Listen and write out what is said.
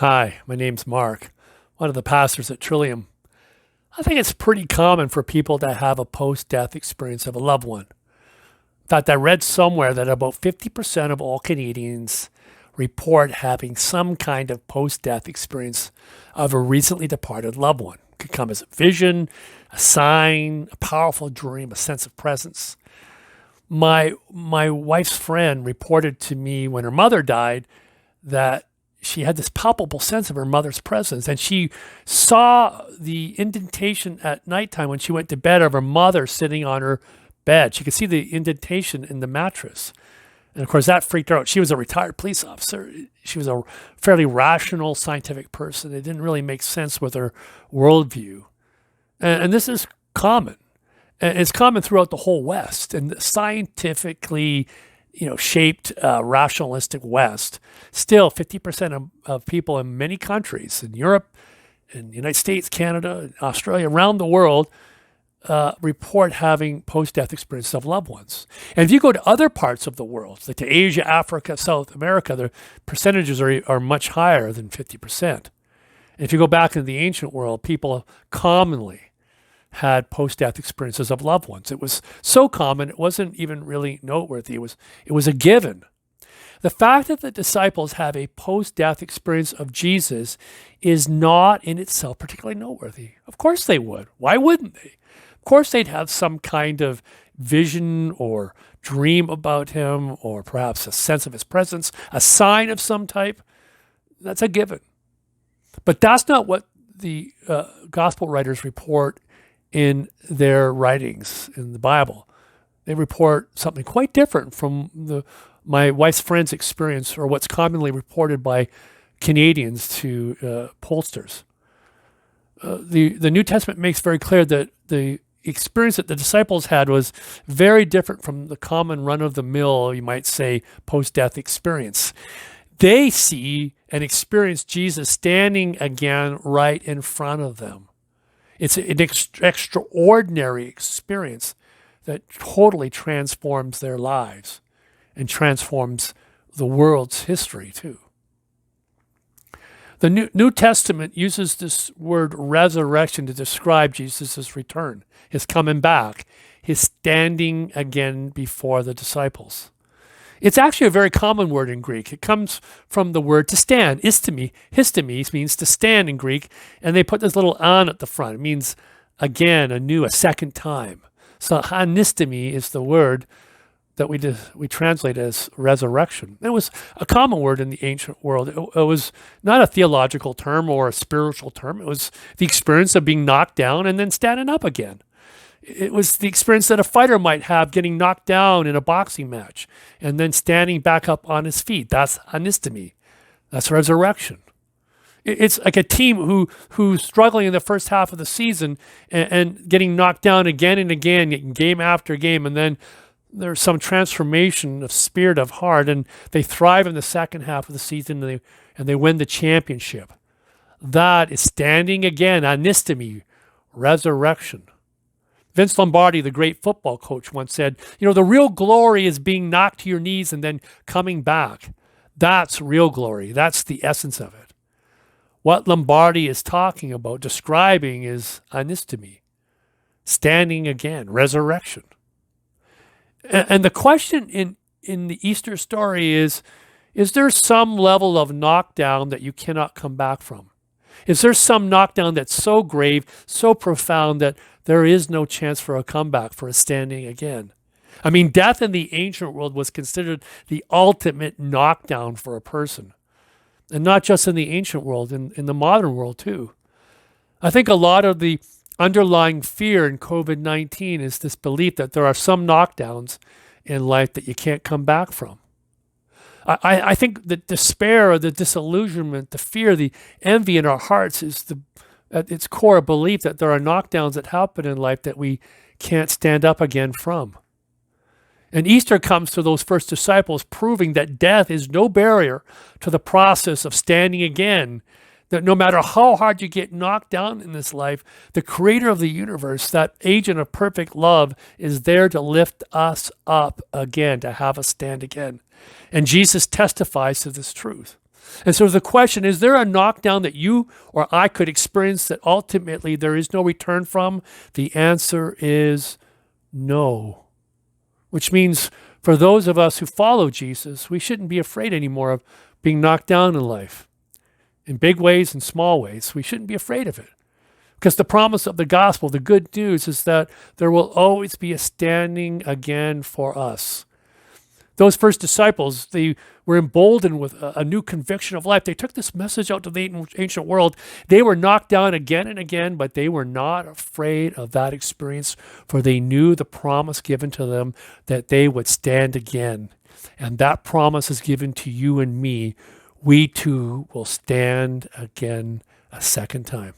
Hi, my name's Mark, one of the pastors at Trillium. I think it's pretty common for people to have a post death experience of a loved one. In fact, I read somewhere that about 50% of all Canadians report having some kind of post death experience of a recently departed loved one. It could come as a vision, a sign, a powerful dream, a sense of presence. My wife's friend reported to me when her mother died that she had this palpable sense of her mother's presence, and she saw the indentation at nighttime when she went to bed of her mother sitting on her bed. She could see the indentation in the mattress. And of course, that freaked her out. She was a retired police officer. She was a fairly rational, scientific person. It didn't really make sense with her worldview. And this is common. And it's common throughout the whole West. And scientifically shaped rationalistic West, still 50% of people in many countries, in Europe, in the United States, Canada, Australia, around the world, report having post-death experiences of loved ones. And if you go to other parts of the world, like to Asia, Africa, South America, the percentages are much higher than 50%. And if you go back into the ancient world, people commonly had post-death experiences of loved ones. It was so common, it wasn't even really noteworthy. It was a given. The fact that the disciples have a post-death experience of Jesus is not in itself particularly noteworthy. Of course they would. Why wouldn't they? Of course they'd have some kind of vision or dream about him, or perhaps a sense of his presence, a sign of some type. That's a given. But that's not what the gospel writers report in their writings in the Bible. They report something quite different from my wife's friend's experience, or what's commonly reported by Canadians to pollsters. The New Testament makes very clear that the experience that the disciples had was very different from the common run-of-the-mill, you might say, post-death experience. They see and experience Jesus standing again right in front of them. It's an extraordinary experience that totally transforms their lives and transforms the world's history too. The New Testament uses this word resurrection to describe Jesus' return, his coming back, his standing again before the disciples. It's actually a very common word in Greek. It comes from the word to stand. Histemes means to stand in Greek, and they put this little an at the front. It means again, anew, a second time. So anistemi is the word that we translate as resurrection. It was a common word in the ancient world. It was not a theological term or a spiritual term. It was the experience of being knocked down and then standing up again. It was the experience that a fighter might have getting knocked down in a boxing match and then standing back up on his feet. That's anistemi. That's resurrection. It's like a team who's struggling in the first half of the season and getting knocked down again and again, game after game, and then there's some transformation of spirit, of heart, and they thrive in the second half of the season, and they win the championship. That is standing again, anistemi, resurrection. Vince Lombardi, the great football coach, once said, the real glory is being knocked to your knees and then coming back. That's real glory. That's the essence of it. What Lombardi is talking about, describing, is anistemi, standing again, resurrection. And the question in the Easter story is there some level of knockdown that you cannot come back from? Is there some knockdown that's so grave, so profound that there is no chance for a comeback, for a standing again? I mean, death in the ancient world was considered the ultimate knockdown for a person. And not just in the ancient world, in the modern world too. I think a lot of the underlying fear in COVID-19 is this belief that there are some knockdowns in life that you can't come back from. I think the despair or the disillusionment, the fear, the envy in our hearts is at its core a belief that there are knockdowns that happen in life that we can't stand up again from. And Easter comes to those first disciples proving that death is no barrier to the process of standing again, that no matter how hard you get knocked down in this life, the creator of the universe, that agent of perfect love, is there to lift us up again, to have us stand again. And Jesus testifies to this truth. And so the question, is there a knockdown that you or I could experience that ultimately there is no return from? The answer is no. Which means for those of us who follow Jesus, we shouldn't be afraid anymore of being knocked down in life. In big ways and small ways, we shouldn't be afraid of it. Because the promise of the gospel, the good news, is that there will always be a standing again for us. Those first disciples, they were emboldened with a new conviction of life. They took this message out to the ancient world. They were knocked down again and again, but they were not afraid of that experience, for they knew the promise given to them that they would stand again. And that promise is given to you and me. We too will stand again a second time.